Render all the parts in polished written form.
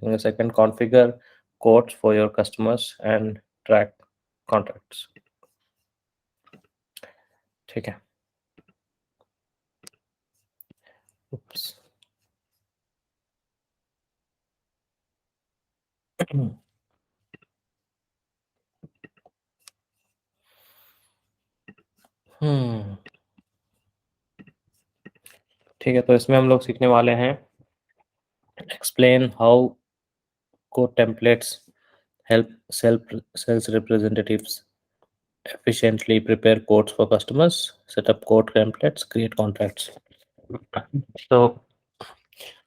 Second, configure quotes for your customers and track contracts. ठीक है. Oops. ठीक है, तो इसमें हम लोग सीखने वाले हैं explain how code templates help sales representatives efficiently prepare quotes for customers, set up quote templates, create contracts. तो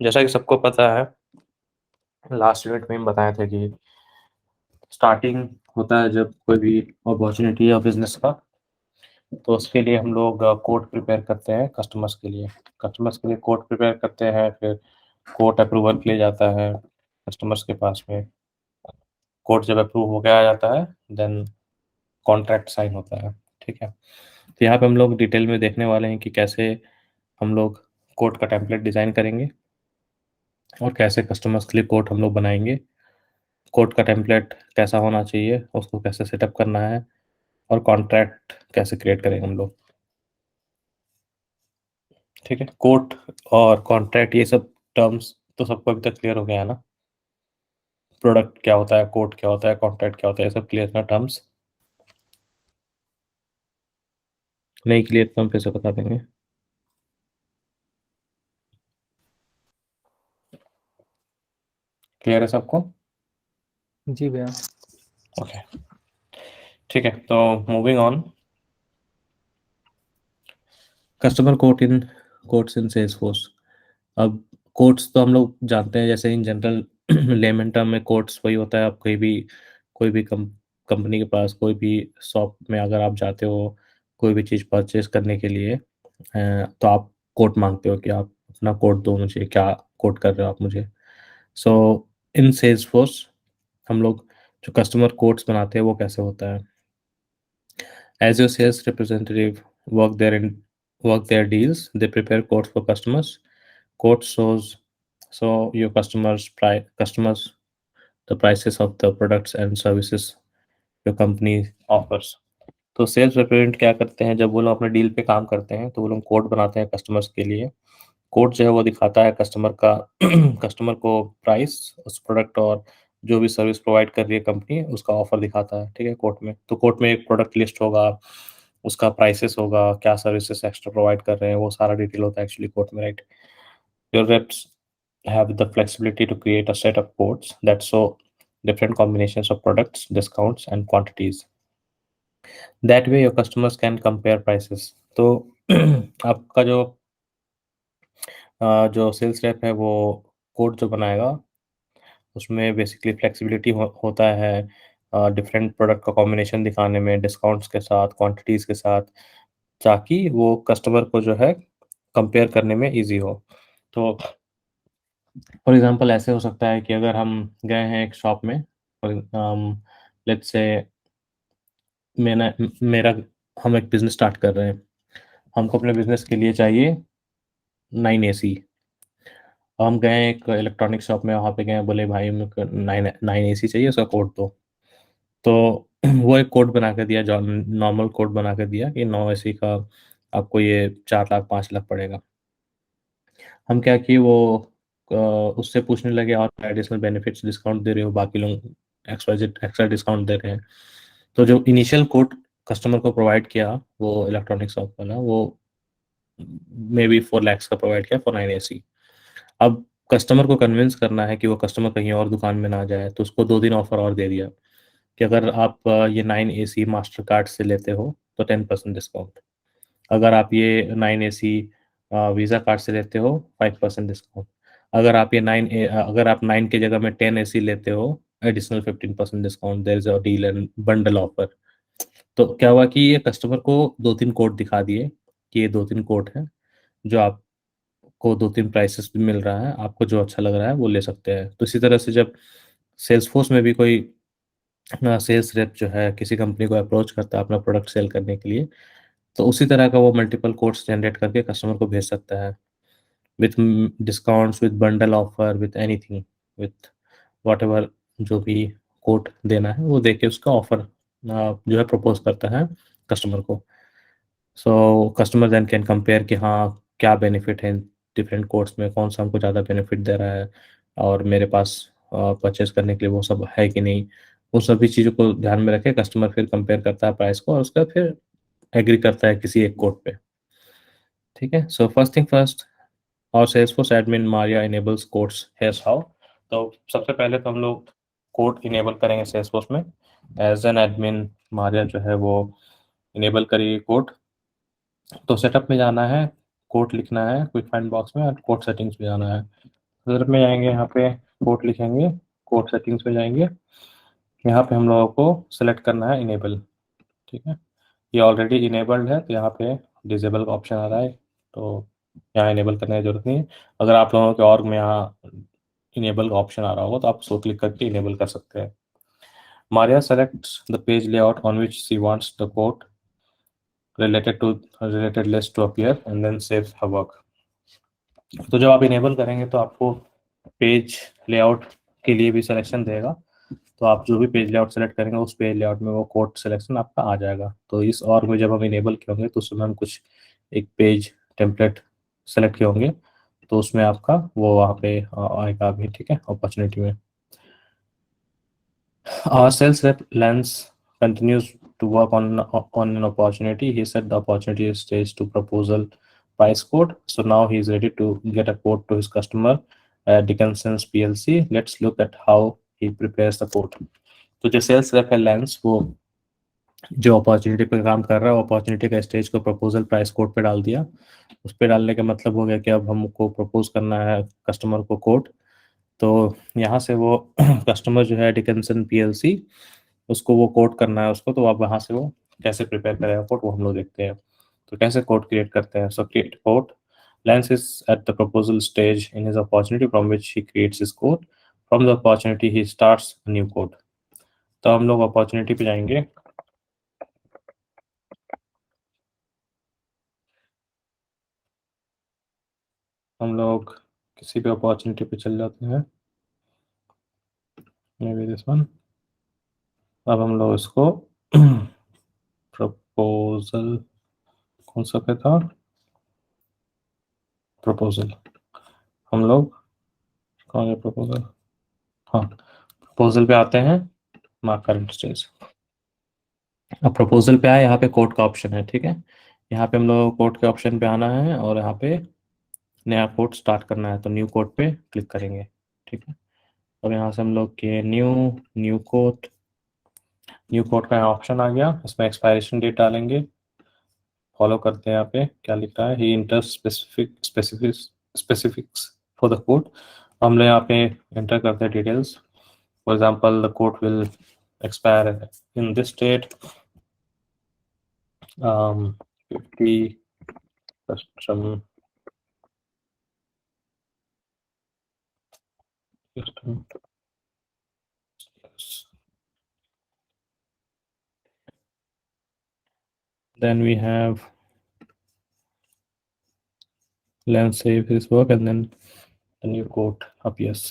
जैसा कि सबको पता है, लास्ट यूनिट में हम बताए थे कि स्टार्टिंग होता है जब कोई भी अपॉर्चुनिटी या बिजनेस का, तो उसके लिए हम लोग कोड प्रिपेयर करते हैं कस्टमर्स के लिए कोड प्रिपेयर करते हैं, फिर कोड अप्रूवल के लिए जाता है कस्टमर्स के पास में. कोड जब अप्रूव हो गया आ जाता है, देन कॉन्ट्रैक्ट साइन होता है. ठीक है, तो यहाँ पे हम लोग डिटेल में देखने वाले हैं कि कैसे हम लोग कोड का टेम्पलेट डिज़ाइन करेंगे और कैसे कस्टमर्स के लिए कोड हम लोग बनाएंगे. कोड का टेम्पलेट कैसा होना चाहिए, उसको कैसे सेटअप करना है, और कॉन्ट्रैक्ट कैसे क्रिएट करेंगे हम लोग. ठीक है, कोड और कॉन्ट्रैक्ट ये सब टर्म्स तो सबको अभी तक क्लियर हो गया है ना. प्रोडक्ट क्या होता है, कोड क्या होता है, कॉन्ट्रैक्ट क्या होता है, ये सब क्लियर ना टर्म्स. नहीं क्लियर तो हम फिर से बता देंगे. क्लियर है सबको? जी भैया. ओके, ठीक है, तो moving on. Customer quotes in Salesforce. अब कोट्स तो हम लोग जानते हैं, जैसे इन जनरल लेमन टर्म में कोट्स वही होता है. आप कोई भी कंपनी के पास, कोई भी शॉप में अगर आप जाते हो कोई भी चीज़ परचेज करने के लिए, तो आप कोट मांगते हो कि आप अपना कोड दो मुझे, क्या कोट कर रहे हो आप मुझे. सो इन सेल्सफोर्स हम लोग जो कस्टमर कोट्स बनाते हैं वो कैसे होता है. As your sales representative work their deals, they prepare quotes for customers. Quote show your customers the prices of the products and services your company offers. तो सेल्स रिप्रेजेंट क्या करते हैं, जब वो लोग अपने डील पे काम करते हैं तो वो लोग कोड बनाते हैं कस्टमर्स के लिए. कोड जो है वो दिखाता है कस्टमर का कस्टमर को प्राइस, उस प्रोडक्ट और जो भी सर्विस प्रोवाइड कर रही है कंपनी उसका ऑफर दिखाता है. ठीक है, कोड में तो कोड में एक प्रोडक्ट लिस्ट होगा, उसका प्राइसेस होगा, क्या सर्विसेज एक्स्ट्रा प्रोवाइड कर रहे हैं, वो सारा डिटेल होता है एक्चुअली कोड में, right. Your reps have the flexibility to create a set of codes that show different combinations of products, discounts, and quantities. That way your customers can compare prices. तो आपका जो sales rape है वो code जो बनाएगा उसमें basically flexibility होता है डिफरेंट प्रोडक्ट का कॉम्बिनेशन दिखाने में, डिस्काउंट्स के साथ, क्वांटिटीज़ के साथ, ताकि वो कस्टमर को जो है कंपेयर करने में ईज़ी हो. तो फॉर एग्ज़ाम्पल ऐसे हो सकता है कि अगर हम गए हैं एक शॉप में, लेट्स से मैंने मेरा हम एक बिज़नेस स्टार्ट कर रहे हैं. हमको अपने बिज़नेस के लिए चाहिए 9 एसी. हम गए एक इलेक्ट्रॉनिक शॉप में, वहाँ पे गए, बोले भाई मेरे को 9 एसी चाहिए, उसका कोड दो. तो वो एक कोड बना के दिया, जो नॉर्मल कोड बना के दिया कि 9 एसी का आपको ये 4 लाख 5 लाख पड़ेगा. हम क्या किए, वो उससे पूछने लगे और एडिशनल बेनिफिट्स डिस्काउंट दे रहे हो, बाकी लोग एक्स्ट्रा डिस्काउंट दे रहे हैं. तो जो इनिशियल कोड कस्टमर को प्रोवाइड किया वो इलेक्ट्रॉनिक शॉप वाला, वो मे बी 4 lakhs का प्रोवाइड किया फॉर 9 एसी. अब कस्टमर को कन्विंस करना है कि वो कस्टमर कहीं और दुकान में ना जाए, तो उसको 2 दिन ऑफर और दे दिया कि अगर आप ये 9 एसी मास्टर कार्ड से लेते हो तो 10% डिस्काउंट. अगर आप ये 9 एसी वीज़ा कार्ड से लेते हो 5% डिस्काउंट. अगर आप 9 की जगह में 10 एसी लेते हो, additional 15% discount. There is a deal and bundle offer. तो क्या हुआ कि ये कस्टमर को 2-3 कोड दिखा दिए कि ये 2-3 कोड हैं, जो आपको 2-3 प्राइसेस भी मिल रहा है, आपको जो अच्छा लग रहा है वो ले सकते हैं. तो इसी तरह से जब सेल्सफोर्स में भी कोई सेल्स रेप जो है किसी कंपनी को अप्रोच करता है अपना प्रोडक्ट सेल करने के लिए, तो उसी तरह का वो मल्टीपल कोड्स जनरेट करके कस्टमर को भेज सकता है, with discounts, with bundle offer, with anything, with whatever जो भी कोट देना है वो दे के उसका ऑफ़र जो है प्रपोज़ करता है कस्टमर को। So customer then can compare कि हाँ, क्या बेनिफिट है डिफरेंट कोर्स में, कौन-सा हमको ज़्यादा बेनिफिट दे रहा है और मेरे पास परचेज़ करने के लिए वो सब है कि नहीं। उन सभी चीज़ों को ध्यान में रख के कस्टमर फिर कंपेयर करता है प्राइस को और उसके बाद फिर एग्री करता है किसी एक कोट पे, ठीक है? सो फर्स्ट थिंग फर्स्ट, और Salesforce admin Maria enables quotes, here's how. तो सबसे पहले तो हम लोग कोड इनेबल करेंगे सेल्सफोर्स में। एज एन एडमिन मारिया जो है वो इनेबल करेगी कोड। तो सेटअप में जाना है, कोड लिखना है क्विक फाइंड बॉक्स में और कोड सेटिंग्स में जाना है। सेटअप में जाएंगे, यहाँ पे कोड लिखेंगे, कोड सेटिंग्स में जाएंगे, यहाँ पे हम लोगों को सेलेक्ट करना है इनेबल, ठीक है। ये ऑलरेडी इनेबल्ड है तो यहाँ पे डिसेबल का ऑप्शन आ रहा है, तो यहाँ इनेबल करने की जरूरत नहीं है। अगर आप लोगों के ऑर्ग में यहाँ इनेबल का ऑप्शन आ रहा होगा तो आप उसको क्लिक करके इनेबल कर सकते हैं। Maria selects the page layout on which she wants the code related list to appear and then save her work। तो जब आप इनेबल करेंगे तो आपको पेज लेआउट के लिए भी सिलेक्शन देगा। तो आप जो भी पेज लेआउट सेलेक्ट करेंगे उस पेज लेआउट में वो कोड सिलेक्शन आपका आ जाएगा। तो इस और में जब हम इनेबल किए होंगे तो उसमें हम कुछ एक पेज टेम्पलेट सेलेक्ट किए होंगे तो उसमें आपका वो वहाँ पे आएगा अभी, ठीक है, अपॉर्चुनिटी में। Our sales rep Lance continues to work on an opportunity. He set the opportunity stage to proposal price quote. So now he is ready to get a quote to his customer, Dickinson's PLC. Let's look at how he prepares the quote. तो जो sales rape है lens, वो जो opportunity पे काम कर रहा है, वो अपॉर्चुनिटी का स्टेज को प्रपोजल प्राइस कोड पे डाल दिया। उस पे डालने का मतलब हो गया कि अब हमको प्रपोज करना है कस्टमर को कोड। तो यहाँ से वो कस्टमर जो है डिकिंसन पीएलसी, उसको वो कोड करना है उसको, तो अब वहाँ से वो कैसे प्रिपेयर करेगा कोड वो हम लोग देखते हैं। तो कैसे कोड क्रिएट करते हैं। सो create code, Lance is at the proposal stage in his opportunity from which he creates his code. From the opportunity he starts a new code। तो हम लोग अपॉर्चुनिटी पे जाएंगे, हम लोग किसी भी अपॉर्चुनिटी पे चल जाते हैं, मे बी दिस वन। अब हम लोग इसको प्रपोजल, कौन सा पे था, प्रपोजल, हम लोग कौन है प्रपोजल, हाँ प्रपोजल पे आते हैं, मार्क करंट स्टेज। अब प्रपोजल पे आए, यहाँ पे कोड का ऑप्शन है, ठीक है। यहाँ पे हम लोग कोड के ऑप्शन पे आना है और यहाँ पे नया कोड स्टार्ट करना है, तो न्यू कोड पे क्लिक करेंगे, ठीक है। अब यहाँ से हम लोग के न्यू कोड का ऑप्शन आ गया, इसमें एक्सपायरेशन डेट डालेंगे, फॉलो करते हैं। यहाँ पे क्या लिख रहा है, he enter specifics for the code. हम लोग यहाँ पे एंटर करते हैं details. For example the code will expire in this date, 50 custom system, then we have let's save this work and then the new code appears।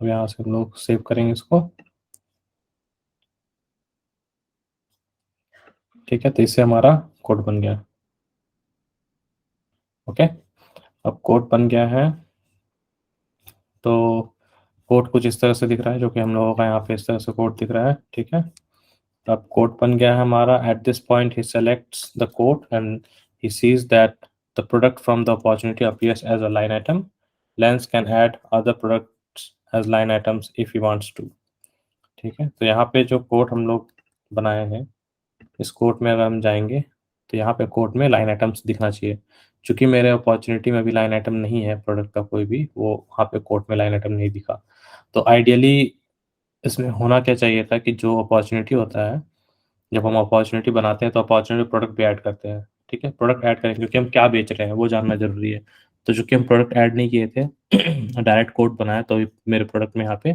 अब यहाँ से हम लोग सेव करेंगे इसको, ठीक है। तो इससे हमारा कोड बन गया, ओके। अब कोड बन गया है, तो कोड कुछ इस तरह से दिख रहा है, जो कि हम लोगों का यहाँ पे इस तरह से कोड दिख रहा है, ठीक है। अब कोड बन गया है हमारा। At this point he selects the quote and he sees that the product from the opportunity appears as a line item. Lance can add other products as line items if he wants to, ठीक है। तो यहाँ पे जो code हम लोग बनाए हैं, इस कोड में अगर हम जाएंगे तो यहाँ पे कोड में लाइन आइटम्स दिखना चाहिए। चूंकि मेरे अपॉर्चुनिटी में भी लाइन आइटम नहीं है प्रोडक्ट का कोई भी, वो वहाँ पे कोड में लाइन आइटम नहीं दिखा। तो आइडियली इसमें होना क्या चाहिए था कि जो अपॉर्चुनिटी होता है, जब हम अपॉर्चुनिटी बनाते हैं तो अपॉर्चुनिटी प्रोडक्ट भी ऐड करते हैं, ठीक है। प्रोडक्ट ऐड करें क्योंकि हम क्या बेच रहे हैं वो जानना जरूरी है। तो चूंकि हम प्रोडक्ट ऐड नहीं किए थे डायरेक्ट कोड बनाया, तो मेरे प्रोडक्ट में यहाँ पे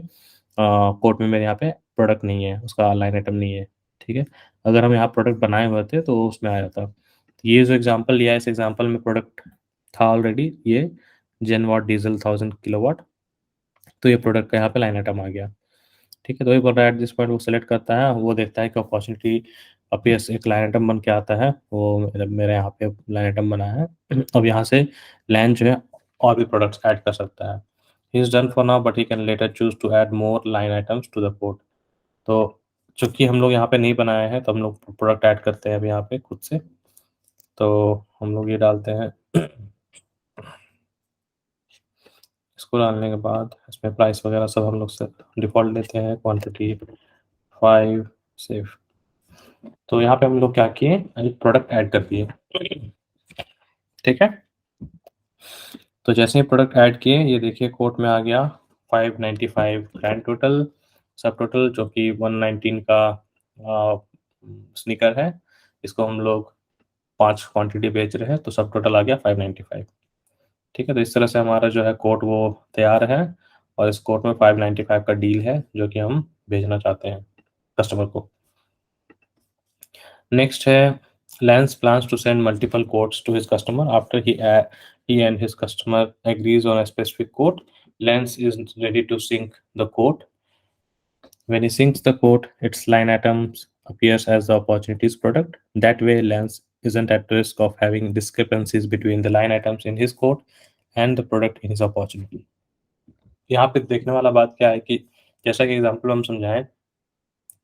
कोड में मेरे यहाँ पे प्रोडक्ट नहीं है, उसका लाइन आइटम नहीं है, ठीक है। अगर हम यहाँ प्रोडक्ट बनाए हुए थे तो उसमें आ जाता। तो ये जो एग्जांपल लिया है, इस एग्जांपल में प्रोडक्ट था ऑलरेडी, ये जेन वॉट डीजल 1000 किलोवाट, तो ये प्रोडक्ट का यहाँ पे लाइन आइटम आ गया। ठीक है, तो वही बोल रहा है एट दिस पॉइंट वो सेलेक्ट करता है, वो देखता है कि अपॉर्चुनिटी अपीयर्स, एक लाइन आइटम बन के आता है, वो मेरे यहाँ पे लाइन आइटम बना है। अब यहाँ से लैन जो है और भी प्रोडक्ट्स ऐड कर सकता है। He is done for now but he can later choose to add more line items to the quote. तो चूँकि हम लोग यहाँ पे नहीं बनाए हैं, तो हम लोग प्रोडक्ट ऐड करते हैं अब यहाँ पे खुद से। तो हम लोग ये डालते हैं, इसको डालने के बाद इसमें प्राइस वगैरह सब हम लोग से डिफ़ॉल्ट लेते हैं, क्वांटिटी 5 सेव। तो यहाँ पे हम लोग क्या किए, एक प्रोडक्ट ऐड कर दिए। ठीक है, तो जैसे ही प्रोडक्ट ऐड किए, ये देखिए कोट में आ गया 595 ग्रैंड टोटल, सब टोटल जो कि 119 का स्नीकर है। इसको हम लोग 5 क्वांटिटी बेच रहे हैं, तो सब टोटल आ गया 595। ठीक है, तो इस तरह से हमारा जो है कोट वो तैयार है, और इस कोट में 595 का डील है जो कि हम भेजना चाहते हैं कस्टमर को। नेक्स्ट है, Lance plans to send multiple quotes to his customer after he and his customer agrees on a specific quote. Lance is ready to sync the quote. When he syncs the quote, its line items appears as the opportunities product. That way, Lance isn't at risk of having discrepancies between the line items in his quote and the product in his opportunity. यहाँ पे देखने वाला बात क्या है कि जैसा कि एग्जाम्पल हम समझाएं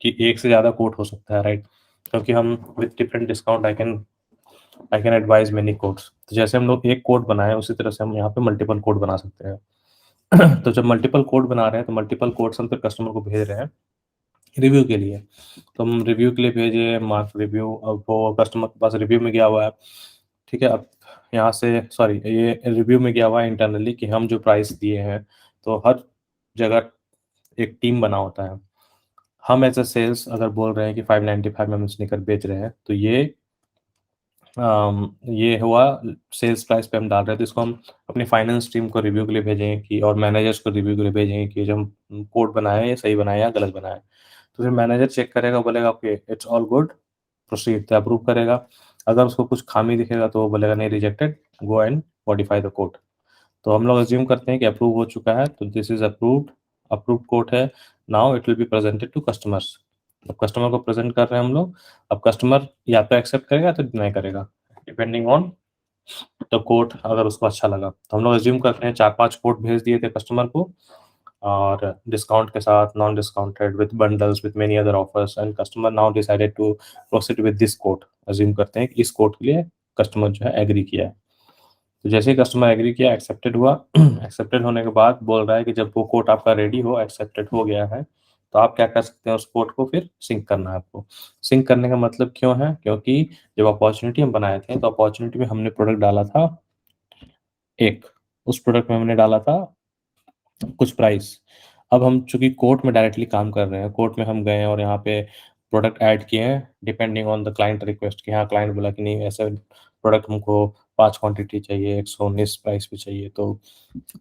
कि एक से ज़्यादा कोट हो सकता है, राइट? क्योंकि हम with different discount I can advise many codes. तो जैसे हम लोग एक कोड बनाए, उसी तरह से हम यहाँ पे मल्टीपल कोड बना सकते हैं। तो जब मल्टीपल कोड बना रहे हैं, तो मल्टीपल कोड्स हम फिर कस्टमर को भेज रहे हैं रिव्यू के लिए। तो हम रिव्यू के लिए भेजे, मार्क रिव्यू, अब वो कस्टमर के पास रिव्यू में गया हुआ है। ठीक है, अब यहाँ से सॉरी, ये रिव्यू में गया हुआ है इंटरनली कि हम जो प्राइस दिए हैं, तो हर जगह एक टीम बना होता है। हम एज अ सेल्स अगर बोल रहे हैं कि 595 में हम स्नीकर बेच रहे हैं, तो ये हुआ सेल्स प्राइस पे हम डाल रहे थे। इसको हम अपनी फाइनेंस टीम को रिव्यू के लिए भेजेंगे कि, और मैनेजर्स को रिव्यू के लिए भेजेंगे कि जो हम कोड बनाए ये सही बनाए या गलत बनाए। तो फिर मैनेजर चेक करेगा, बोलेगा okay it's all good, proceed, तो अप्रूव करेगा। अगर उसको कुछ खामी दिखेगा तो वो बोलेगा नहीं, rejected, go and modify the quote. तो हम लोग अज्यूम करते हैं कि अप्रूव हो चुका है, तो this is approved, approved code है। Now it will be presented to customers. अब कस्टमर को प्रेजेंट कर रहे हैं हम लोग। अब कस्टमर या तो एक्सेप्ट करेगा या तो डिनाई करेगा, डिपेंडिंग ऑन द कोड। अगर उसको अच्छा लगा तो हम लोग अज्यूम करते हैं 4-5 कोड भेज दिए थे कस्टमर को, और डिस्काउंट के साथ, non discounted, with bundles, with many other offers, and customer now decided to proceed with this quote. Assume करते हैं कि इस कोड के लिए कस्टमर जो है एग्री किया है। तो जैसे ही कस्टमर एग्री किया, एक्सेप्टेड हुआ। एक्सेप्टेड होने के बाद बोल रहा है कि जब वो कोड आपका रेडी हो, एक्सेप्टेड हो गया है, तो आप क्या कर सकते हैं, उस कोड को फिर सिंक करना है आपको। सिंक करने का मतलब क्यों है, क्योंकि जब अपॉर्चुनिटी हम बनाए थे, तो अपॉर्चुनिटी में हमने प्रोडक्ट डाला था एक, उस प्रोडक्ट में हमने डाला था कुछ प्राइस। अब हम चूंकि कोर्ट में डायरेक्टली काम कर रहे हैं, कोर्ट में हम गए हैं और यहाँ पे प्रोडक्ट ऐड किए हैं depending on the client request, कि हाँ क्लाइंट बोला कि नहीं ऐसे प्रोडक्ट हमको 5 क्वांटिटी चाहिए, 119 प्राइस पे चाहिए, तो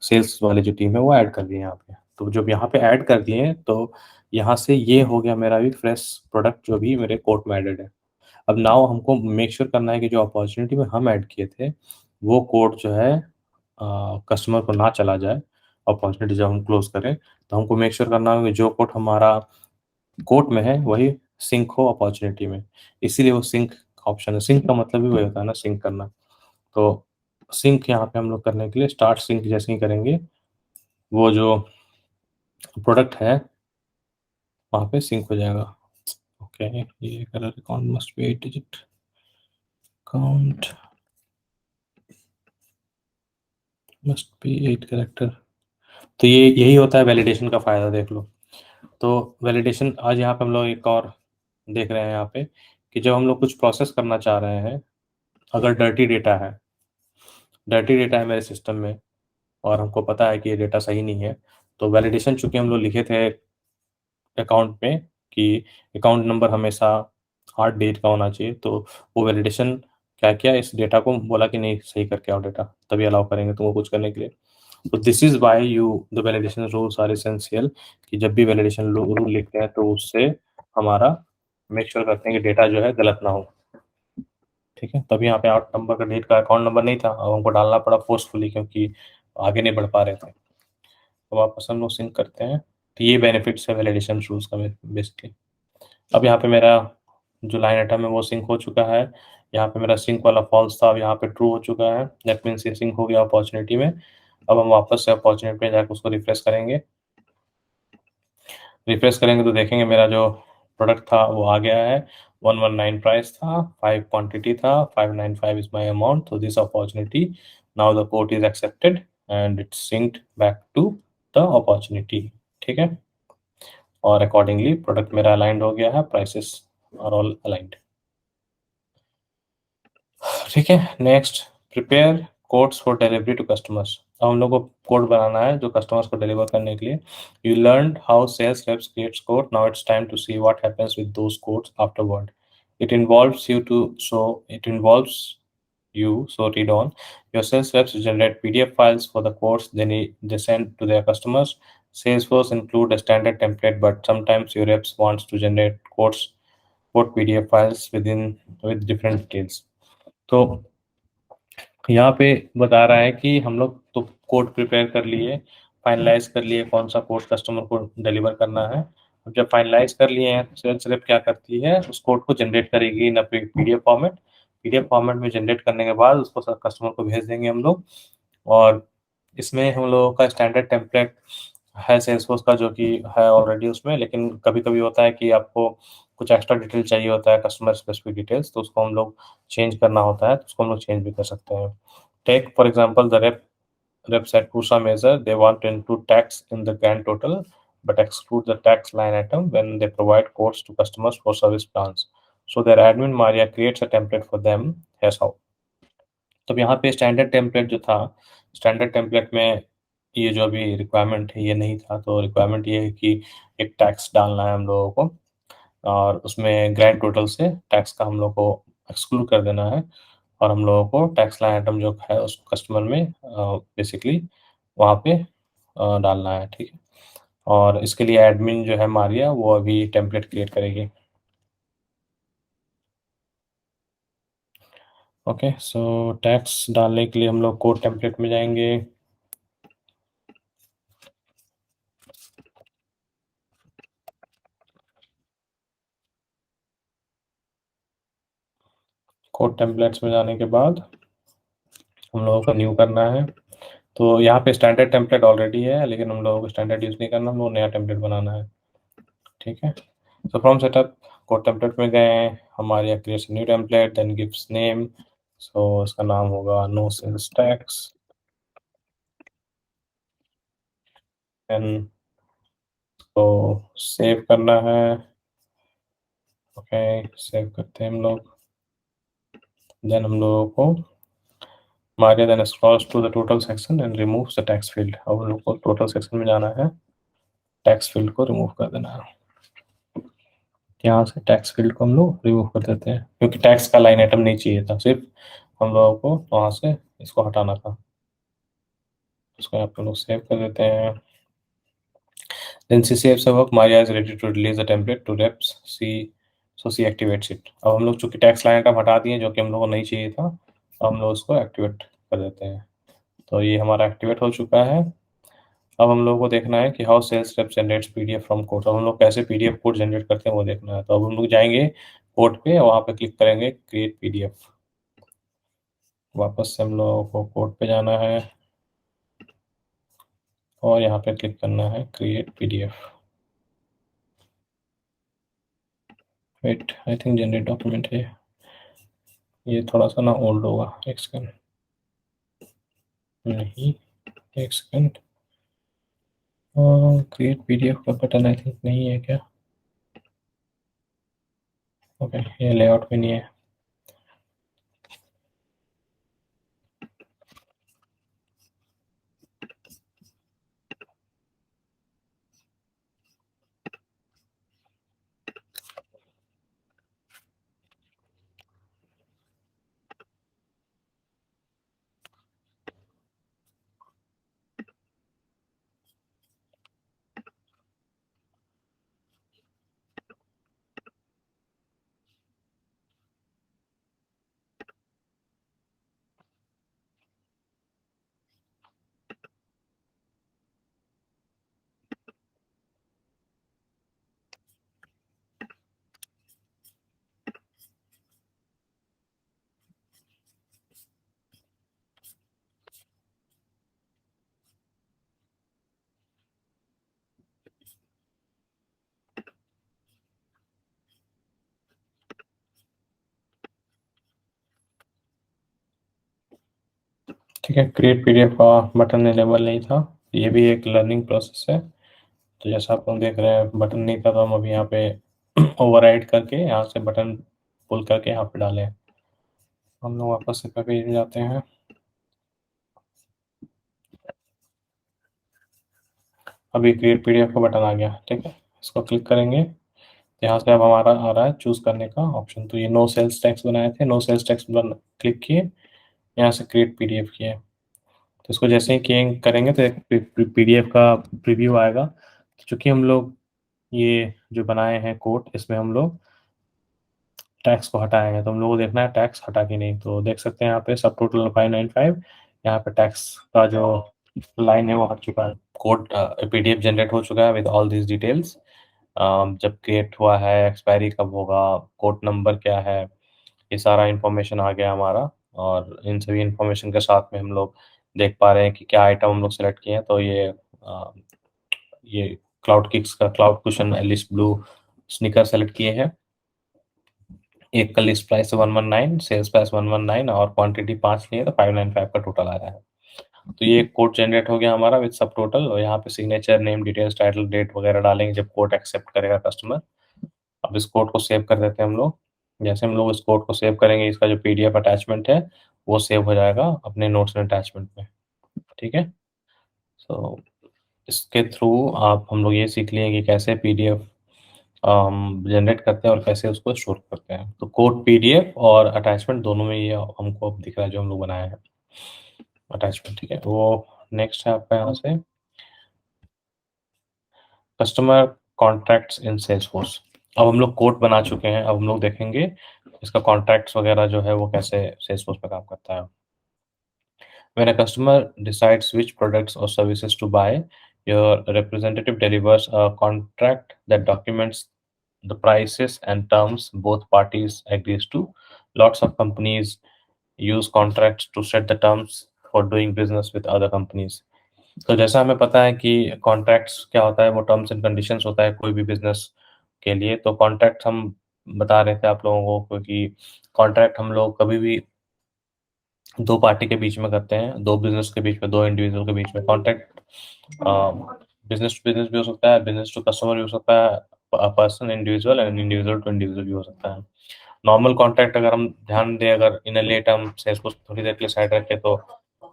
सेल्स वाली जो टीम है वो ऐड कर दिए यहाँ पे। तो जब यहाँ पे ऐड कर दिए हैं, तो यहाँ से ये हो गया मेरा भी फ्रेश प्रोडक्ट जो भी मेरे कोर्ट में एडेड है। अब नाउ हमको मेक श्योर करना है कि जो अपॉर्चुनिटी में हम ऐड किए थे, वो कोड जो है कस्टमर को ना चला जाए। अपॉर्चुनिटी जब हम क्लोज करें, तो हमको मेक श्योर करना होगा कि जो कोड हमारा कोर्ट में है वही सिंक हो अपॉर्चुनिटी में। इसीलिए वो सिंक ऑप्शन है। सिंक का मतलब ही वही होता है ना, सिंक करना। तो सिंक यहाँ पे हम लोग करने के लिए स्टार्ट सिंक जैसे ही करेंगे, वो जो प्रोडक्ट है वहाँ पे सिंक हो जाएगा। ओके, ये colour account must be 8 digit count must be 8 character. तो ये यही होता है वैलिडेशन का फ़ायदा, देख लो। तो वैलिडेशन आज यहाँ पे हम लोग एक और देख रहे हैं यहाँ पे, कि जब हम लोग कुछ प्रोसेस करना चाह रहे हैं, अगर डर्टी डेटा है मेरे सिस्टम में, और हमको पता है कि ये डेटा सही नहीं है, तो वैलिडेशन चूंकि हम लोग लिखे थे अकाउंट में कि अकाउंट नंबर हमेशा 8 डिजिट का होना चाहिए, तो वो वैलिडेशन क्या किया, इस डेटा को बोला कि नहीं सही करके आओ डेटा, तभी अलाउ करेंगे तुमको कुछ करने के लिए। तो this is why you the validation rules are essential, कि जब भी वैलिडेशन रूल लिखते हैं तो उससे हमारा मेक श्योर करते हैं कि डेटा जो है गलत ना हो। ठीक है, तभी यहाँ पे 8 नंबर का डेट का अकाउंट नंबर नहीं था, अब हमको डालना पड़ा फोर्सफुली क्योंकि आगे नहीं बढ़ पा रहे थे। तो वापस हम लोग सिंक करते हैं। तो ये बेनिफिट्स है वैलिडेशन रूल्स का बेसिकली। अब यहाँ पे मेरा जो लाइन आइटम है वो सिंक हो चुका है। यहाँ पे मेरा सिंक वाला फॉल्स था, अब यहाँ पे ट्रू हो चुका है। दैट मीन्स ये सिंक हो गया अपॉर्चुनिटी में। अब हम वापस से अपॉर्चुनिटी में जाकर उसको रिफ्रेश करेंगे। रिफ्रेश करेंगे तो देखेंगे मेरा जो प्रोडक्ट था वो आ गया है। 119 प्राइस था, 5 क्वांटिटी था, 595 इज माय अमाउंट। तो this opportunity, now the quote is accepted and it's synced back to the opportunity. ठीक है, और अकॉर्डिंगली प्रोडक्ट मेरा अलाइंड हो गया है, प्राइसेस आर ऑल अलाइंड। ठीक है, next, prepare quotes for delivery to customers. अब हम लोग को कोड बनाना है जो कस्टमर्स को डिलीवर करने के लिए। You learn how sales reps creates quote, now it's time to see what happens with those quotes afterward. It involves you to so it involves you so read on. Your sales reps generate PDF files for the codes they send to their customers. Salesforce include a standard template, but sometimes your reps wants to generate code PDF files with different details. तो यहाँ पे बता रहा है कि हम लोग तो कोड प्रिपेयर कर लिए, फाइनलाइज कर लिए कौन सा कोड कस्टमर को डिलीवर करना है। अब जब फाइनलाइज कर लिए हैं, सेल्स रेप क्या करती है, उस कोड को जनरेट करेगी इन पीडीएफ फॉर्मेट। पीडीएफ फॉर्मेट में जनरेट करने के बाद उसको कस्टमर को भेज देंगे हम लोग। और इसमें हम लोगों का स्टैंडर्ड टेम्पलेट है सेल्सफोर्स का, जो कि है ऑलरेडी उसमें, लेकिन कभी कभी होता है कि आपको कुछ एक्स्ट्रा डिटेल चाहिए होता है, कस्टमर स्पेसिफिक डिटेल्स, तो उसको हम लोग चेंज करना होता है, तो उसको हम लोग चेंज भी कर सकते हैं। Take for example the reps at Pusa measure, they want to include tax in the grand total, but exclude the tax line item when they provide quotes to customers for service plans. So their admin Maria creates a template for them. Here's how. तो यहाँ पे standard template जो था, standard template में ये जो अभी requirement है ये नहीं था। तो रिक्वायरमेंट ये है कि एक टैक्स डालना है हम लोगों को, और उसमें ग्रैंड टोटल से टैक्स का हम लोग को एक्सक्लूड कर देना है, और हम लोगों को टैक्स लाइन आइटम जो है उसको कस्टमर में बेसिकली वहाँ पे डालना है। ठीक है, और इसके लिए एडमिन जो है मारिया, वो अभी टेम्पलेट क्रिएट करेगी। ओके, सो टैक्स डालने के लिए हम लोग कोड टेम्पलेट में जाएंगे। कोड टेम्पलेट्स में जाने के बाद हम लोगों को न्यू करना है। तो यहाँ पे स्टैंडर्ड टेम्पलेट ऑलरेडी है, लेकिन हम लोगों को स्टैंडर्ड यूज़ नहीं करना, हम लोग नया टेम्पलेट बनाना है। ठीक है, so from setup code template में गए हैं, हमारे यहाँ creates new template, then gives name. So इसका नाम होगा नो सेल्स टैक्स। देन तो सेव करना है। ओके, सेव करते हैं हम लोग। देन हम लोगों को Maria then scrolls to the total section and removes the text field. अब हम लोग को टोटल सेक्शन में जाना है, टैक्स फील्ड को रिमूव कर देना है। यहाँ से टैक्स फील्ड को हम लोग रिमूव कर देते हैं, क्योंकि टैक्स का लाइन आइटम नहीं चाहिए था, सिर्फ हम लोगों को वहाँ से इसको हटाना था। इसको यहाँ पे हम लोग सेव कर देते हैं। Then she saves her work. Maria is ready to release the template to reps. She activates it. अब हम लोग चूंकि टैक्स लाइन आइटम हटा दिए जो कि हम लोग को नहीं चाहिए था, अब हम लोग उसको एक्टिवेट कर देते हैं। तो ये हमारा एक्टिवेट हो चुका है। अब हम लोग को देखना है कि how sales rep generates PDF from quote. अब हम लोग कैसे पीडीएफ कोड जनरेट करते हैं वो देखना है। तो अब हम लोग जाएंगे कोड पे और वहाँ पे क्लिक करेंगे क्रिएट पीडीएफ। वापस से हम लोगों को कोड पे जाना है और यहाँ पे क्लिक करना है create PDF. Wait, I think generate document है, ये थोड़ा सा ना ओल्ड होगा, एक सेकंड। नहीं, एक सेकंड। क्रिएट पीडीएफ का बटन आई थिंक नहीं है क्या? ओके, ये लेआउट में नहीं है। ठीक है, क्रिएट पीडीएफ का बटन अवेलेबल नहीं था। ये भी एक लर्निंग प्रोसेस है। तो जैसा आप लोग देख रहे हैं बटन नहीं था, तो हम अभी यहाँ पे ओवरराइड करके यहाँ से बटन पुल करके यहाँ पे डालें। हम लोग वापस से पेज में जाते हैं। अभी क्रिएट पीडीएफ का बटन आ गया, ठीक है। इसको क्लिक करेंगे तो यहाँ से अब हमारा आ रहा है चूज करने का ऑप्शन। तो ये नो सेल्स टैक्स बनाए थे, नो सेल्स टैक्स बन क्लिक किए, यहाँ से क्रिएट पीडीएफ किए। तो इसको जैसे ही किए करेंगे तो एक पीडीएफ का प्रीव्यू आएगा। चूंकि हम लोग ये जो बनाए हैं कोड, इसमें हम लोग टैक्स को हटाएंगे, तो हम लोग को देखना है टैक्स हटा कि नहीं। तो देख सकते हैं यहाँ पे सब टोटल 595, यहाँ पे टैक्स का जो लाइन है वो हट चुका है। कोड पीडीएफ जनरेट हो चुका है विद ऑल दिस डिटेल्स। जब क्रिएट हुआ है, एक्सपायरी कब होगा, कोड नंबर क्या है, ये सारा इंफॉर्मेशन आ गया हमारा। और इन सभी इंफॉर्मेशन के साथ में हम लोग देख पा रहे हैं कि क्या आइटम हम लोग सेलेक्ट किए हैं। तो ये क्लाउड किक्स का cloud cushion Alice blue sneaker select किए हैं। एक का लिस्ट प्राइस 119, सेल्स प्राइस 119 और क्वांटिटी 5 लिए तो 595 का टोटल आ रहा है। तो ये कोड जनरेट हो गया हमारा विद सब टोटल। और यहाँ पे signature, name, details, title, date वगैरह डालेंगे जब कोड एक्सेप्ट करेगा कस्टमर। अब इस कोड को सेव कर देते हैं हम लोग। जैसे हम लोग इस कोड को सेव करेंगे, इसका जो पीडीएफ अटैचमेंट है वो सेव हो जाएगा अपने नोट्स एंड अटैचमेंट में, ठीक है। सो इसके थ्रू आप हम लोग ये सीख लिए कि कैसे पीडीएफ जनरेट करते हैं और कैसे उसको स्टोर करते हैं। तो कोड, पीडीएफ और अटैचमेंट दोनों में ये हमको अब दिख रहा है जो हम लोग बनाए हैं अटैचमेंट, ठीक है। वो नेक्स्ट है आपका यहाँ से कस्टमर कॉन्ट्रैक्ट्स इन सेल्सफोर्स। अब हम लोग कोड बना चुके हैं, अब हम लोग देखेंगे इसका कॉन्ट्रैक्ट्स वगैरह जो है वो कैसे सेल्सफोर्स पे काम करता है। When a customer decides which products or services to buy, your representative delivers a contract that documents the prices and terms both parties agrees to. Lots of companies use contracts to set the terms for doing business with other companies. तो जैसा हमें पता है कि contracts क्या होता है, वो टर्म्स एंड कंडीशंस होता है कोई भी बिजनेस के लिए। तो कॉन्ट्रैक्ट हम बता रहे थे आप लोगों को कि कॉन्ट्रैक्ट हम लोग कभी भी दो पार्टी के बीच में करते हैं, दो बिजनेस के बीच में, दो इंडिविजुअल के बीच में। कॉन्ट्रैक्ट बिजनेस टू बिजनेस भी हो सकता है, बिजनेस टू कस्टमर भी हो सकता है, person individual and individual to individual भी हो सकता है। नॉर्मल कॉन्ट्रैक्ट अगर हम ध्यान दें, अगर इन लेट हम सेल्स को थोड़ी देर के लिए साइड रखें, तो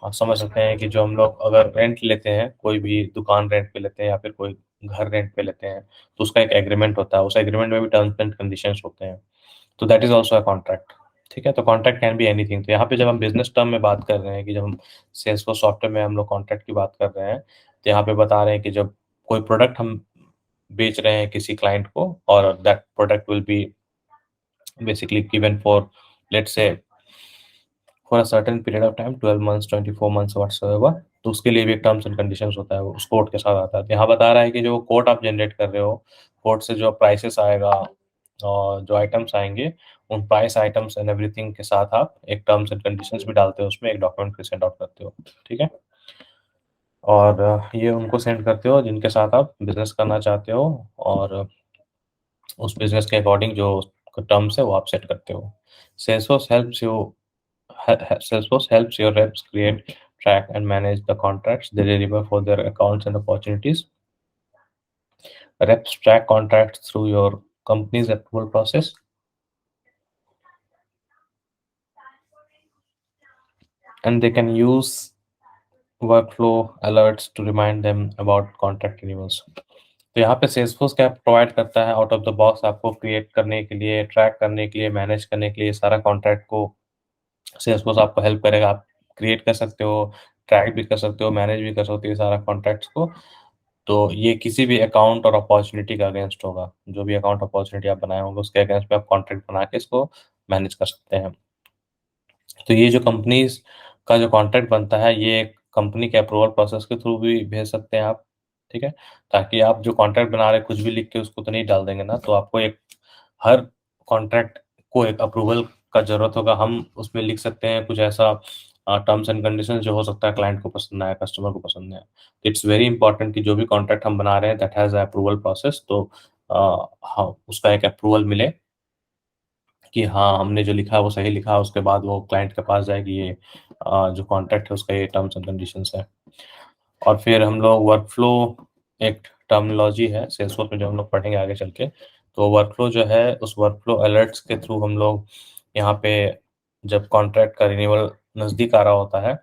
आप समझ सकते हैं कि जो हम लोग अगर रेंट लेते हैं, कोई भी दुकान रेंट पे लेते हैं या फिर कोई घर रेंट पे लेते हैं, तो उसका एक एग्रीमेंट होता है। उस एग्रीमेंट में भी टर्म्स एंड कंडीशंस होते हैं। तो that is also a contract, ठीक है। तो कॉन्ट्रैक्ट कैन बी एनीथिंग। तो यहाँ पे जब हम बिजनेस टर्म में बात कर रहे हैं कि जब हम सेल्स को सॉफ्टवेयर में हम लोग कॉन्ट्रैक्ट की बात कर रहे हैं, तो यहाँ पे बता रहे हैं कि जब कोई प्रोडक्ट हम बेच रहे हैं किसी क्लाइंट को और that product will be basically given for, let's say, for a certain period of time, 12 months, 24 months whatsoever, तो उसके लिए भी एक टर्म्स एंड कंडीशंस होता है, वो उस कोड के साथ आता है। तो यहाँ बता रहा है कि जो कोड आप जनरेट कर रहे हो, कोड से जो प्राइसेस आएगा और जो आइटम्स आएंगे, उन प्राइस, आइटम्स एंड एवरीथिंग के साथ आप एक टर्म्स एंड कंडीशंस भी डालते हो, उसमें एक डॉक्यूमेंट भी सेंड आउट करते हो, ठीक है। और ये उनको सेंड करते हो जिनके साथ आप बिजनेस करना चाहते हो, और उस बिजनेस के अकॉर्डिंग जो टर्म्स है वो आप सेट करते हो। Salesforce helps you Salesforce helps your reps create, track, and manage the contracts they deliver for their accounts and opportunities. Reps track contracts through your company's approval process, and they can use workflow alerts to remind them about contract renewals. तो यहाँ पे Salesforce क्या provide करता है out of the box आपको create करने के लिए, ट्रैक करने के लिए, मैनेज करने के लिए सारा कॉन्ट्रैक्ट को Salesforce आपको हेल्प करेगा। आप क्रिएट कर सकते हो, ट्रैक भी कर सकते हो, मैनेज भी कर सकते हो सारा कॉन्ट्रैक्ट्स को। तो ये किसी भी अकाउंट और अपॉर्चुनिटी का अगेंस्ट होगा। जो भी अकाउंट अपॉर्चुनिटी आप बनाए होंगे उसके अगेंस्ट में आप कॉन्ट्रैक्ट बना के इसको मैनेज कर सकते हैं। तो ये जो कंपनीज का जो कॉन्ट्रैक्ट बनता है, ये कंपनी के अप्रूवल प्रोसेस के थ्रू भी भेज सकते हैं आप, ठीक है। ताकि आप जो कॉन्ट्रैक्ट बना रहे हैं कुछ भी लिख के उसको तो नहीं डाल देंगे ना। तो आपको एक हर कॉन्ट्रैक्ट को एक अप्रूवल का जरूरत होगा। हम उसमें लिख सकते हैं कुछ ऐसा टर्म्स एंड कंडीशंस जो हो सकता है क्लाइंट को पसंद आए, कस्टमर को पसंद आए। इट्स वेरी इंपॉर्टेंट कि जो भी कॉन्ट्रैक्ट हम बना रहे हैं दैट हैज अप्रूवल प्रोसेस। तो हाँ, उसका एक अप्रूवल मिले कि हाँ हमने जो लिखा है वो सही लिखा है, उसके बाद वो क्लाइंट के पास जाएगी, ये जो कॉन्ट्रैक्ट है उसका ये टर्म्स एंड कंडीशंस है। और फिर हम लोग वर्कफ्लो, एक टर्मिनोलॉजी है सेल्सफोर्स में जो हम लोग पढ़ेंगे आगे चल के। तो वर्कफ्लो जो है, उस वर्कफ्लो अलर्ट्स के थ्रू हम लोग यहाँ पे जब कॉन्ट्रैक्ट का रिन्यूअल नज़दीक आ रहा होता है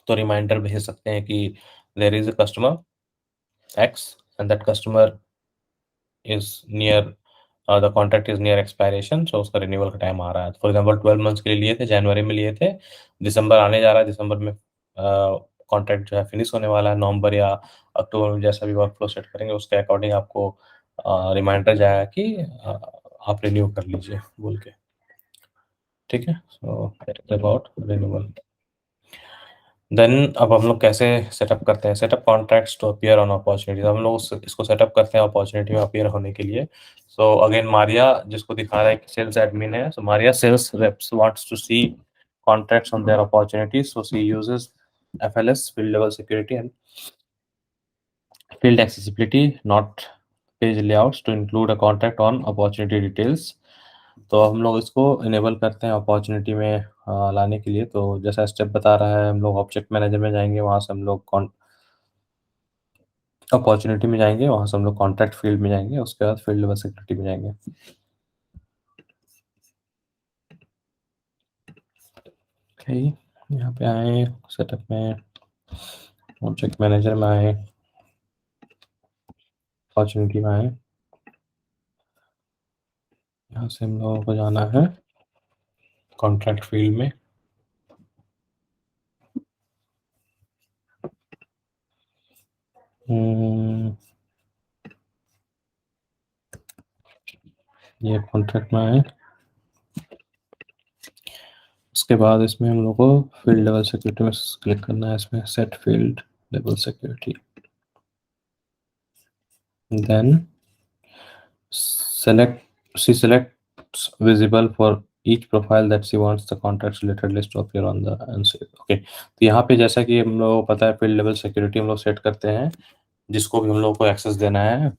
तो रिमाइंडर भेज सकते हैं कि there is a customer X and that customer is near, the contract is near expiration, so उसका रिन्यूअल का टाइम आ रहा है। फॉर एग्जांपल 12 मंथ्स के लिए लिए थे, जनवरी में लिए थे, दिसंबर आने जा रहा है, दिसंबर में कॉन्ट्रैक्ट जो है फिनिश होने वाला है, नवंबर या अक्टूबर में जैसा भी वर्क फ्लो सेट करेंगे उसके अकॉर्डिंग आपको रिमाइंडर जाएगा कि आप रिन्यू कर लीजिए बोल के। ठीक है, so that is about renewal. Then अब हम लोग कैसे सेटअप करते हैं, setup contracts to appear on opportunities. हम लोग इसको सेटअप करते हैं अपॉर्चुनिटी में अपीयर होने के लिए। सो अगेन मारिया जिसको दिखा रहा है कि सेल्स एडमिन है, so Maria sales reps wants to see contracts on their opportunities, so she uses FLS, field level security, and field accessibility, not page layouts, to include a contract on opportunity details। तो हम लोग इसको enable करते हैं opportunity में लाने के लिए। तो जैसा स्टेप बता रहा है, हम लोग ऑब्जेक्ट मैनेजर में जाएंगे, वहाँ से हम लोग अपॉर्चुनिटी में जाएंगे, वहाँ से हम लोग कॉन्ट्रैक्ट फील्ड में जाएंगे, उसके बाद फील्ड लेवल सिक्योरिटी में जाएंगे। ओके, यहाँ पे आए सेटअप में, ऑब्जेक्ट मैनेजर में आए, अपॉर्चुनिटी में आए, यहाँ से हम लोगों को जाना है कॉन्ट्रैक्ट फील्ड में। ये कॉन्ट्रैक्ट में आए, उसके बाद इसमें हम लोग को फील्ड लेवल सिक्योरिटी में क्लिक करना है, इसमें set field level security. Then selects visible for each profile that she wants the contacts related list to appear on the answer। Okay, तो यहाँ पे जैसा कि हम लोग को पता है फील्ड लेवल सिक्योरिटी हम लोग सेट करते हैं, जिसको भी हम लोग को एक्सेस देना है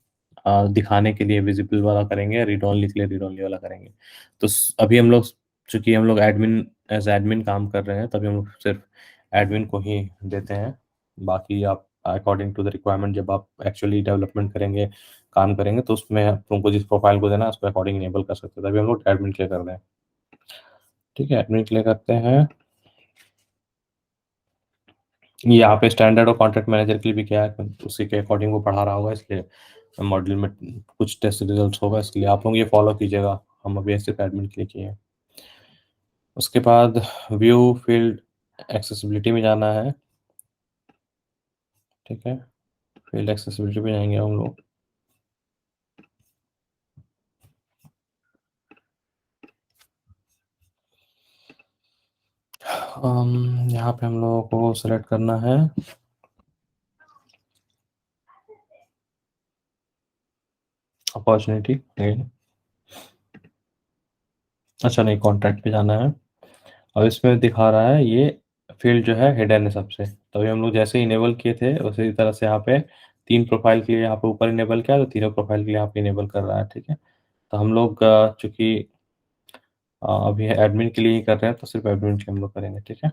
दिखाने के लिए विजिबल वाला करेंगे, रीड ओनली के लिए रीड ओनली वाला करेंगे। तो अभी हम लोग, चूंकि हम लोग एडमिन एज एडमिन काम कर रहे हैं, तभी हम लोग सिर्फ एडमिन को ही देते हैं। बाकी आप अकॉर्डिंग टू द रिक्वायरमेंट जब आप एक्चुअली डेवलपमेंट करेंगे, काम करेंगे, तो उसमें तुमको जिस प्रोफाइल को देना है उसके अकॉर्डिंग इनेबल कर सकते हैं। तभी हम लोग एडमिन क्लियर कर रहे हैं। ठीक है, एडमिन क्लियर करते हैं। ये यहाँ पे स्टैंडर्ड और कॉन्ट्रैक्ट मैनेजर के लिए भी क्या है, उसी के अकॉर्डिंग वो पढ़ा रहा होगा, इसलिए मॉड्यूल में कुछ टेस्ट रिजल्ट्स होगा, इसलिए आप लोग ये फॉलो कीजिएगा। हम अभी सिर्फ एडमिन के लिए किए हैं। उसके बाद व्यू फील्ड एक्सेसिबिलिटी में जाना है। ठीक है, फील्ड एक्सेसिबिलिटी में जाएंगे हम लोग। यहाँ पे हम लोगों को सेलेक्ट करना है अपॉर्चुनिटी। अच्छा नहीं, कॉन्ट्रैक्ट पे जाना है। अब इसमें दिखा रहा है ये फील्ड जो है हिडन है सबसे, तभी हम लोग जैसे इनेबल किए थे उसी तरह से यहाँ पे 3 प्रोफाइल के लिए यहाँ पे ऊपर इनेबल किया, तो तीनों प्रोफाइल के लिए यहाँ पे इनेबल कर रहा है। ठीक है, तो हम लोग चूंकि अभी एडमिन के लिए ही कर रहे हैं, तो सिर्फ एडमिन के लिए हम लोग करेंगे। ठीक है,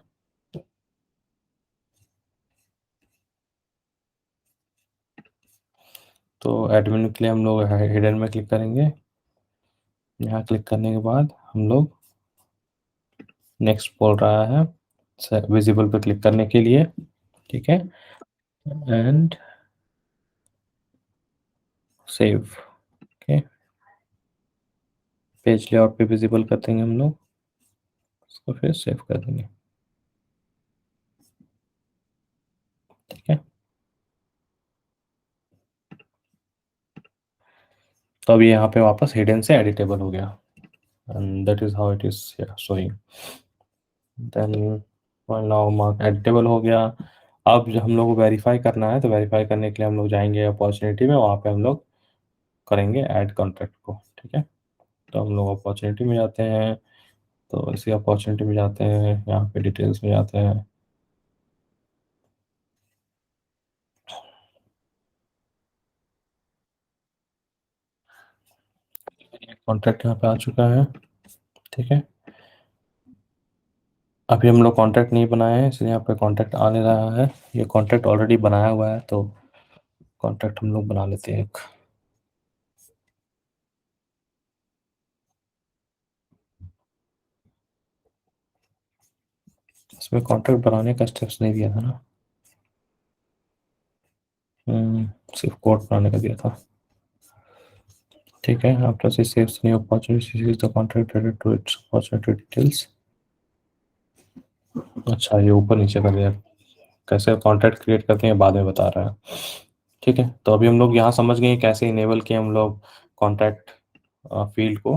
तो एडमिन के लिए हम लोग हिडन में क्लिक करेंगे। यहाँ क्लिक करने के बाद हम लोग नेक्स्ट बोल रहा है विजिबल पे क्लिक करने के लिए। ठीक है, and save. Okay, page layout पे विजिबल कर देंगे हम लोग, उसको फिर सेव कर देंगे। ठीक है, तो अभी यहाँ पे वापस हिडन से एडिटेबल हो गया, and that is how it is showing. Then now mark editable हो गया। अब जो हम लोग को वेरीफाई करना है, तो वेरीफाई करने के लिए हम लोग जाएंगे अपॉर्चुनिटी में, वहाँ पे हम लोग करेंगे ऐड कॉन्ट्रैक्ट को। ठीक है, तो हम लोग अपॉर्चुनिटी में जाते हैं, तो इसी अपॉर्चुनिटी में जाते हैं, यहाँ पे डिटेल्स में जाते हैं। कॉन्ट्रैक्ट यहाँ पे आ चुका है, ठीक है। अभी हम लोग कॉन्ट्रैक्ट नहीं बनाए हैं, इसलिए यहाँ पे कॉन्ट्रैक्ट आ नहीं रहा है। ये कॉन्ट्रैक्ट ऑलरेडी बनाया हुआ है, तो कॉन्ट्रैक्ट हम लोग बना लेते हैं एक। इसमें कॉन्ट्रैक्ट बनाने का स्टेप्स नहीं दिया था ना, सिर्फ कोड बनाने का दिया था, ठीक है। After she saves new opportunity the contract related to its opportunity details. अच्छा, ये ऊपर नीचे कर दिया। कैसे कॉन्ट्रैक्ट क्रिएट करते हैं बाद में बता रहा है, ठीक है। तो अभी हम लोग यहाँ समझ गए कैसे इनेबल किए हम लोग कॉन्ट्रैक्ट फील्ड को।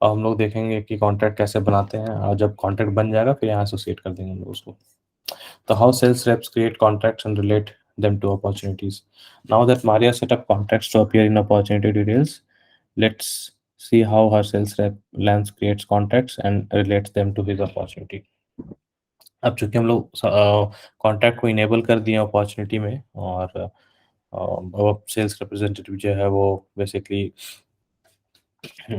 अब हम लोग देखेंगे कि कॉन्ट्रैक्ट कैसे बनाते हैं, और जब कॉन्ट्रैक्ट बन जाएगा फिर यहाँ एसोसिएट कर देंगे हम लोग उसको। तो how sales reps create contracts and relate them to opportunities. Now that Maria set up contracts to appear in opportunity details, let's see how her sales rep Lance creates contracts and relates them to his opportunity. अब चूंकि हम लोग contract को enable कर दिए opportunity में, और अब सेल्स रिप्रेजेंटेटिव जो है वो बेसिकली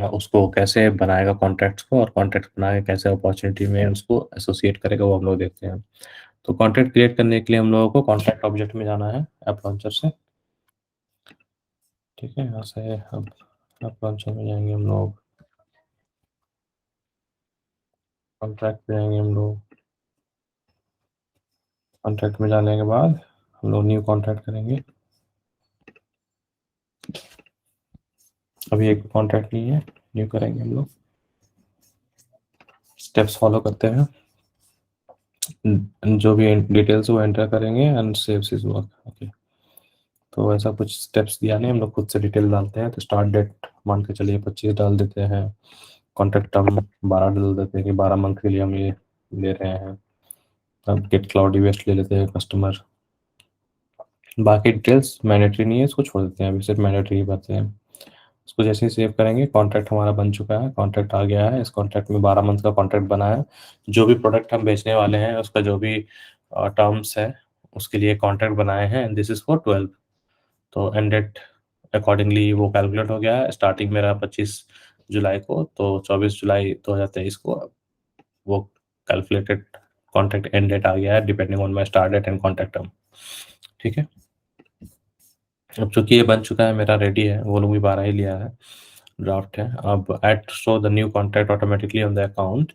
उसको कैसे बनाएगा कॉन्ट्रैक्ट्स को, और कॉन्ट्रैक्ट बनाए कैसे अपॉर्चुनिटी में उसको एसोसिएट करेगा, वो हम लोग देखते हैं। तो कॉन्ट्रैक्ट क्रिएट करने के लिए हम लोगों को कॉन्ट्रैक्ट ऑब्जेक्ट में जाना है ऐप लॉन्चर से, ठीक है। यहाँ से अब ऐप लॉन्चर में जाएंगे हम लोग, कॉन्ट्रैक्ट पे जाएंगे हम लोग। कॉन्ट्रैक्ट में जाने के बाद हम लोग न्यू कॉन्ट्रैक्ट करेंगे। अभी एक कॉन्ट्रैक्ट नहीं है, न्यू करेंगे हम लोग। स्टेप्स फॉलो करते हैं, जो भी डिटेल्स वो एंटर करेंगे and saves his work, okay. तो ऐसा कुछ स्टेप्स दिया नहीं, हम लोग खुद से डिटेल डालते हैं। तो स्टार्ट डेट मान के चलिए 25 डाल देते हैं, कॉन्ट्रैक्ट टर्म 12 डाल देते हैं कि 12 मंथ के लिए हम ये ले रहे हैं। अब गेट क्लाउडी वेस्ट ले लेते हैं कस्टमर। बाकी डिटेल्स मैंडेटरी नहीं है, इसको छोड़ देते हैं, अभी सिर्फ मैंडेटरी ही बातें हैं। इसको जैसे ही सेव करेंगे, कॉन्ट्रैक्ट हमारा बन चुका है, कॉन्ट्रैक्ट आ गया है। इस कॉन्ट्रैक्ट में 12 मंथ का कॉन्ट्रैक्ट बना है। जो भी प्रोडक्ट हम बेचने वाले हैं उसका जो भी टर्म्स है उसके लिए कॉन्ट्रैक्ट बनाए हैं, एंड दिस इज फॉर 12। तो एंड डेट अकॉर्डिंगली वो कैलकुलेट हो गया है। स्टार्टिंग मेरा 25 जुलाई को, तो 24 जुलाई 2023 को वो कैलकुलेटेड कॉन्ट्रैक्ट एंड डेट आ गया है, depending on my start date and contract term, ठीक है। अब चूंकि ये बन चुका है, मेरा रेडी है, वो लोग भी 12 ही लिया है, ड्राफ्ट है। अब add show the new contract automatically on the account,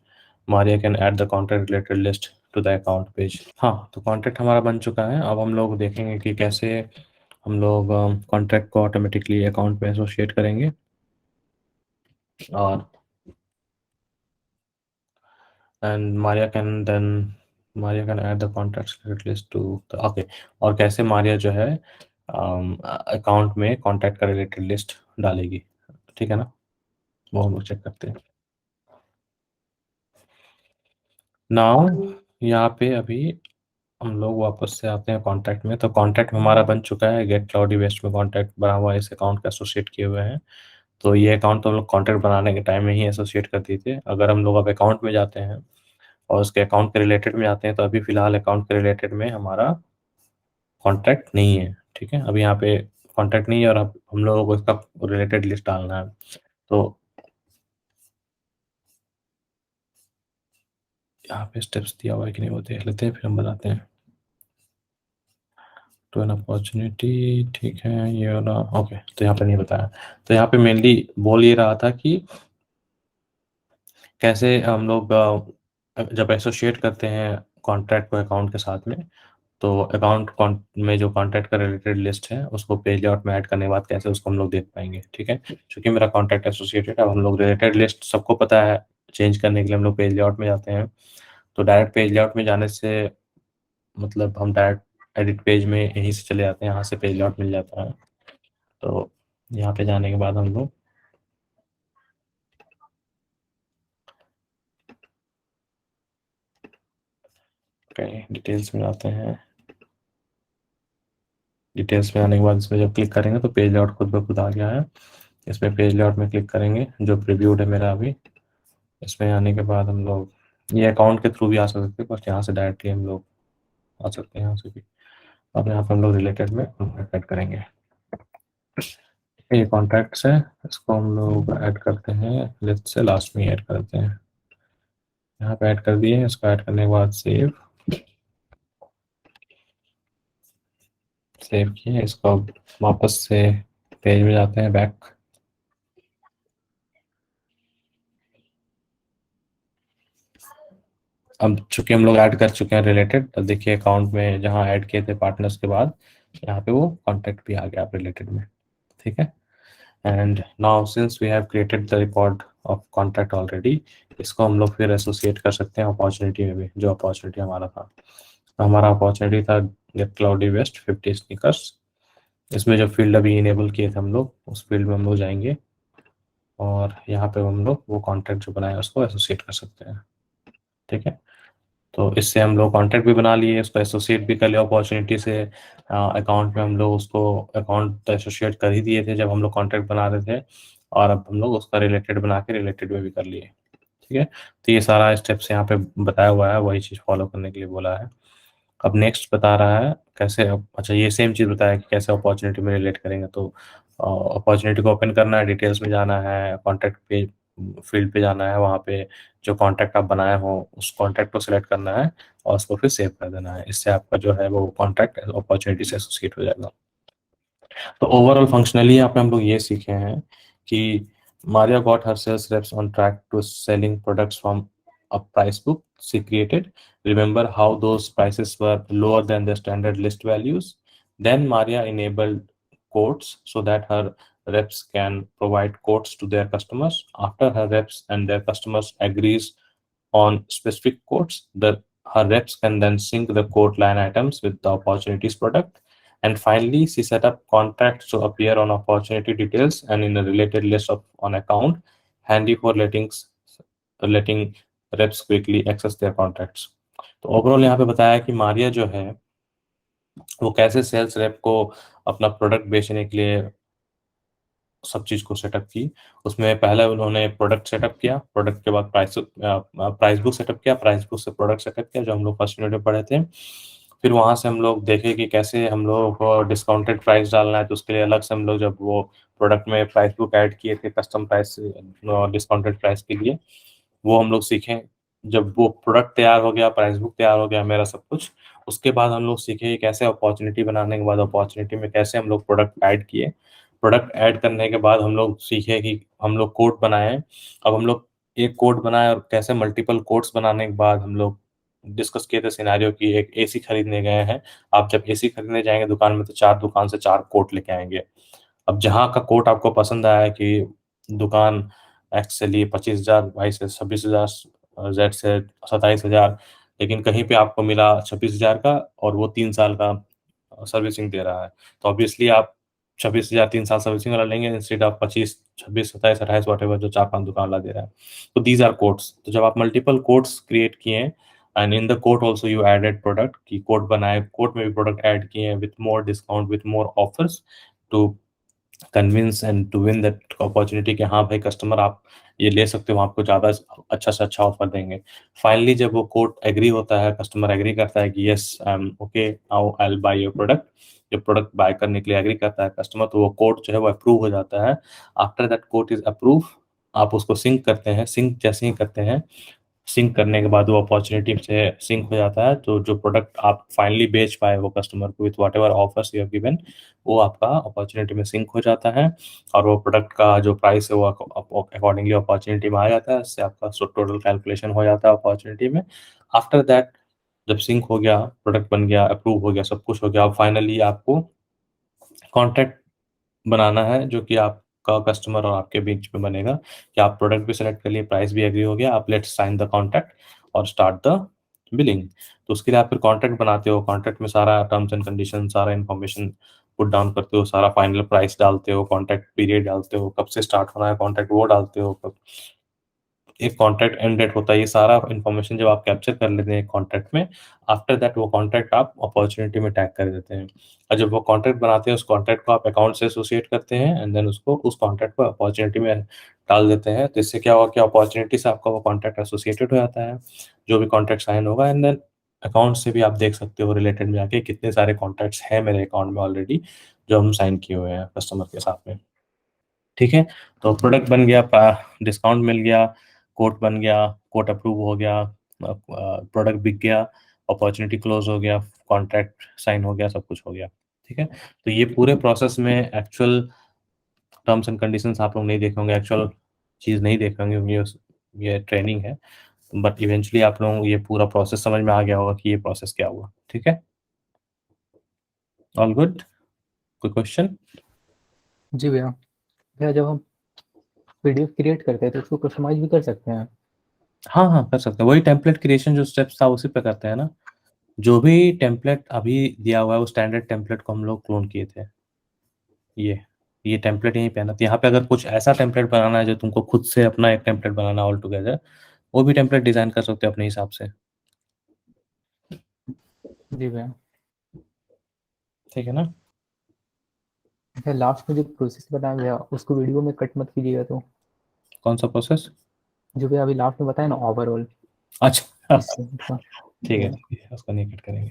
Maria can add the contract related list to the account page. हाँ, तो कॉन्ट्रैक्ट हमारा बन चुका है। अब हम लोग देखेंगे कि कैसे हम लोग कॉन्ट्रैक्ट को ऑटोमेटिकली अकाउंट पे एसोसिएट करेंगे, और and Maria can add the contracts list to the, okay. और कैसे मारिया जो है अकाउंट में कॉन्ट्रैक्ट का रिलेटेड लिस्ट डालेगी, ठीक है ना, वो हम लोग चेक करते हैं। नाउ यहाँ पे अभी हम लोग वापस से आते हैं कॉन्टैक्ट में। तो कॉन्टैक्ट हमारा बन चुका है, गेट क्लाउडी वेस्ट में कॉन्टैक्ट बना हुआ है, इस अकाउंट का एसोसिएट किए हुए हैं। तो ये अकाउंट तो हम लोग कॉन्टैक्ट बनाने के टाइम में ही एसोसिएट कर दिए थे। अगर हम लोग अब अकाउंट में जाते हैं और उसके अकाउंट के रिलेटेड में जाते हैं, तो अभी फिलहाल अकाउंट के रिलेटेड में हमारा कॉन्टैक्ट नहीं है, ठीक है। अभी यहाँ पे कॉन्टैक्ट नहीं है, और अब हम लोगों को इसका रिलेटेड लिस्ट डालना है। तो यहाँ पे स्टेप्स दिया हुआ है कि नहीं वो देख लेते हैं, फिर हम बताते हैं। टू एन अपॉर्चुनिटी, ठीक है, ये वाला, ओके। तो यहाँ पे नहीं बताया। तो यहाँ पे मेनली बोल ये रहा था कि कैसे हम लोग जब एसोसिएट करते हैं कॉन्ट्रैक्ट को अकाउंट के साथ में, तो अकाउंट में जो कॉन्ट्रैक्ट का रिलेटेड लिस्ट है उसको पेज लेआउट में ऐड करने के बाद कैसे उसको हम लोग देख पाएंगे, ठीक है। क्योंकि मेरा कॉन्ट्रैक्ट एसोसिएटेड है, अब हम लोग रिलेटेड लिस्ट सबको पता है, चेंज करने के लिए हम लोग पेज लेआउट में जाते हैं। तो डायरेक्ट पेज लेआउट में जाने से मतलब हम डायरेक्ट एडिट पेज में यहीं से चले जाते हैं, यहाँ से पेज लेआउट मिल जाता है। तो यहाँ पे जाने के बाद हम लोग कहीं डिटेल्स में आते हैं। डिटेल्स में आने के बाद इसमें जब क्लिक करेंगे तो पेज लेआउट खुद ब खुद आ गया है। इसमें पेज लेआउट में क्लिक करेंगे, जो प्रीव्यूड है मेरा अभी। इसमें आने के बाद हम लोग ये अकाउंट के थ्रू भी आ सकते हैं, बट यहाँ से डायरेक्टली हम लोग आ सकते हैं यहाँ से भी। अब यहाँ पे हम लोग रिलेटेड में ऐड करेंगे, ये कॉन्टैक्ट्स है, इसको हम लोग ऐड करते हैं, लेट्स से लास्ट में ऐड करते हैं। यहाँ पे ऐड कर दिए, इसको ऐड करने के बाद सेव किए, इसको अब वापस से पेज में जाते हैं, बैक। अब चूंकि हम लोग ऐड कर चुके हैं रिलेटेड, तो देखिए अकाउंट में जहाँ ऐड किए थे पार्टनर्स के बाद यहाँ पे वो कॉन्टैक्ट भी आ गया रिलेटेड में, ठीक है। And now since we have created the record of contact already, इसको हम लोग फिर एसोसिएट कर सकते हैं अपॉर्चुनिटी में भी, जो अपॉर्चुनिटी हमारा था। तो हमारा अपॉर्चुनिटी था गेट क्लाउडी वेस्ट 50 स्नीकर्स। इसमें जो फील्ड अभी इनेबल किए थे हम लोग, उस फील्ड में हम लोग जाएंगे और यहाँ पे हम लोग वो कॉन्टैक्ट जो बनाया उसको एसोसिएट कर सकते हैं, ठीक है। तो इससे हम लोग कॉन्टैक्ट भी बना लिए, उसको एसोसिएट भी कर लिया अपॉर्चुनिटी से। अकाउंट में हम लोग उसको अकाउंट तो एसोसिएट कर ही दिए थे जब हम लोग कॉन्टैक्ट बना रहे थे, और अब हम लोग उसका रिलेटेड बना के रिलेटेड में भी कर लिए, ठीक है। तो ये सारा स्टेप्स यहाँ पे बताया हुआ है, वही चीज़ फॉलो करने के लिए बोला है। अब नेक्स्ट बता रहा है कैसे, अच्छा ये सेम चीज़ बताया कि कैसे अपॉर्चुनिटी में रिलेट करेंगे। तो अपॉर्चुनिटी को ओपन करना है, डिटेल्स में जाना है, कॉन्टैक्ट पे फील्ड पे जाना है, वहाँ पे जो कॉन्टैक्ट आप बनाए हो उस कॉन्टैक्ट को सिलेक्ट करना है और उसको फिर सेव कर देना है। इससे आपका जो है वो कॉन्टैक्ट अपॉर्चुनिटी से एसोसिएट हो जाएगा। तो ओवरऑल फंक्शनली यहाँ पे हम लोग ये सीखे हैं कि Maria got her sales reps on track to selling products from a price book she created. Remember how those prices were lower than the standard list values? Then Maria enabled quotes so that her reps can provide quotes to their customers. After her reps and their customers agrees on specific quotes, her reps can then sync the quote line items with the opportunities product. And finally, she set up contacts to appear on opportunity details and in a related list of on account, handy for letting reps quickly access their contacts. तो overall यहाँ पे बताया कि मारिया जो है वो कैसे sales rape को अपना प्रोडक्ट बेचने के लिए सब चीज़ को सेटअप की। उसमें पहले उन्होंने प्रोडक्ट सेटअप किया, प्रोडक्ट के बाद प्राइस बुक सेटअप किया, प्राइस बुक से प्रोडक्ट सेटअप किया, जो हम लोग फर्स्ट यूनिट में पढ़े थे। फिर वहाँ से हम लोग देखे कि कैसे हम लोग को डिस्काउंटेड प्राइस डालना है, तो उसके लिए अलग से हम लोग जब वो प्रोडक्ट में प्राइस बुक ऐड किए थे कस्टम प्राइस डिस्काउंटेड प्राइस के लिए, वो हम लोग सीखे। जब वो प्रोडक्ट तैयार हो गया, प्राइस बुक तैयार हो गया, मेरा सब कुछ, उसके बाद हम लोग सीखे कि कैसे अपॉर्चुनिटी बनाने के बाद अपॉर्चुनिटी में कैसे हम लोग प्रोडक्ट ऐड किए। प्रोडक्ट ऐड करने के बाद हम लोग सीखे कि हम लोग कोड बनाए। अब हम लोग एक कोड बनाए और कैसे मल्टीपल कोड्स बनाने के बाद हम लोग डिस्कस किए थे सिनेरियो की एक एसी खरीदने गए हैं। आप जब एसी खरीदने जाएंगे दुकान में, तो 4 दुकान से 4 कोट लेके आएंगे। अब जहाँ का कोट आपको पसंद आया कि दुकान एक्स से लिए 25,000, वाई से 26,000, जेड से 27,000, लेकिन कहीं पे आपको मिला 26,000 का और वो 3 साल का सर्विसिंग दे रहा है, तो ऑब्वियसली आप 26,000 3 साल सर्विसिंग वाला लेंगे इंस्टेड ऑफ 25, 26, 27, 28 वॉटेवर जो 4-5 दुकान वाला दे रहा है। तो दीज आर कोड्स। तो जब आप मल्टीपल कोड्स क्रिएट किए and in the quote also you added product की कोड बनाए, कोड में भी प्रोडक्ट ऐड किए with more discount, with more offers to convince and to win that opportunity कि हाँ भाई कस्टमर आप ये ले सकते हो, हम आपको ज़्यादा अच्छा से अच्छा ऑफर देंगे। फाइनली जब वो कोड एग्री होता है, कस्टमर एग्री करता है कि yes I am okay now I will by your product, जब प्रोडक्ट बाय करने के लिए एग्री करता है कस्टमर, तो वो कोड जो है वो अप्रूव हो जाता है। After that code is approve, आप उसको सिंक करते हैं। सिंक जैसे ही करते हैं, सिंक करने के बाद वो अपॉर्चुनिटी से सिंक हो जाता है, तो जो प्रोडक्ट आप फाइनली बेच पाए वो कस्टमर को with whatever offers you have given, वो आपका अपॉर्चुनिटी में सिंक हो जाता है और वो प्रोडक्ट का जो प्राइस है वो अकॉर्डिंगली अपॉर्चुनिटी में आ जाता है। इससे आपका टोटल कैलकुलेशन हो जाता है अपॉर्चुनिटी में। आफ्टर दैट जब सिंक हो गया, प्रोडक्ट बन गया, अप्रूव हो गया, सब कुछ हो गया, अब फाइनली आपको कॉन्ट्रैक्ट बनाना है जो कि आपका कस्टमर और आपके बीच में बनेगा कि आप प्रोडक्ट भी सेलेक्ट कर लिए, प्राइस भी एग्री हो गया, आप लेट्स साइन द कॉन्ट्रैक्ट और स्टार्ट द बिलिंग। तो उसके लिए आप फिर कॉन्ट्रैक्ट बनाते हो, कॉन्ट्रैक्ट में सारा टर्म्स एंड कंडीशन, सारा इन्फॉर्मेशन पुट डाउन करते हो, सारा फाइनल प्राइस डालते हो, कॉन्ट्रैक्ट पीरियड डालते हो, कब से स्टार्ट होना है कॉन्ट्रैक्ट वो डालते हो, कब एक कॉन्ट्रैक्ट एंड डेट होता है, ये सारा इन्फॉर्मेशन जब आप कैप्चर कर लेते हैं कॉन्ट्रैक्ट में, आफ्टर दैट वो कॉन्ट्रैक्ट आप अपॉर्चुनिटी में टैग कर देते हैं। और जब वो कॉन्ट्रैक्ट बनाते हैं, उस कॉन्ट्रैक्ट को आप अकाउंट से एसोसिएट करते हैं एंड देन उसको उस कॉन्ट्रैक्ट को अपॉर्चुनिटी में डाल देते हैं। तो इससे क्या होगा कि अपॉर्चुनिटी से आपका वो कॉन्ट्रैक्ट एसोसिएटेड हो जाता है, जो भी कॉन्ट्रैक्ट साइन होगा, एंड देन अकाउंट से भी आप देख सकते हो रिलेटेड में जाके कितने सारे कॉन्ट्रैक्ट्स हैं मेरे अकाउंट में ऑलरेडी जो हम साइन किए हुए हैं कस्टमर के साथ में। ठीक है, तो प्रोडक्ट बन गया, डिस्काउंट मिल गया, कोट बन गया, कोट अप्रूव हो गया, प्रोडक्ट बिक गया, अपॉर्चुनिटी क्लोज हो गया, कॉन्ट्रैक्ट साइन हो गया, सब कुछ हो गया। ठीक है, तो ये पूरे प्रोसेस में एक्चुअल टर्म्स एंड कंडीशंस आप लोग नहीं देखे होंगे, एक्चुअल चीज़ नहीं देखे होंगे, ये ट्रेनिंग है, बट इवेंचुअली आप लोगों को ये पूरा प्रोसेस समझ में आ गया होगा कि ये प्रोसेस क्या हुआ। ठीक है, ऑल गुड, कोई क्वेश्चन? जी भैया। भैया जब हम पीडीएफ क्रिएट करते हैं तो उसको कस्टमाइज भी कर सकते हैं? हाँ हाँ, कर सकते हैं, वही टेम्पलेट क्रिएशन जो स्टेप्स था उसी पे करते हैं ना। जो भी टेम्पलेट अभी दिया हुआ है वो स्टैंडर्ड टेम्पलेट को हम लोग क्लोन किए थे। ये ये टेम्पलेट यहीं पे है ना, तो यहाँ पे अगर कुछ ऐसा टेम्पलेट बनाना है जो तुमको खुद से अपना एक टेम्पलेट बनाना ऑल टुगेदर, वो भी टेम्पलेट डिजाइन कर सकते हो अपने हिसाब से। जी भैया। ठीक है ना। भैया लास्ट में जो प्रोसेस बताया भैया उसको वीडियो में कट मत कीजिएगा तो। कौन सा प्रोसेस? जो भैया अभी लास्ट में बताया ना ओवरऑल, अच्छा इससे ठीक है भैया। ठीक है, उसको नहीं कट करेंगे।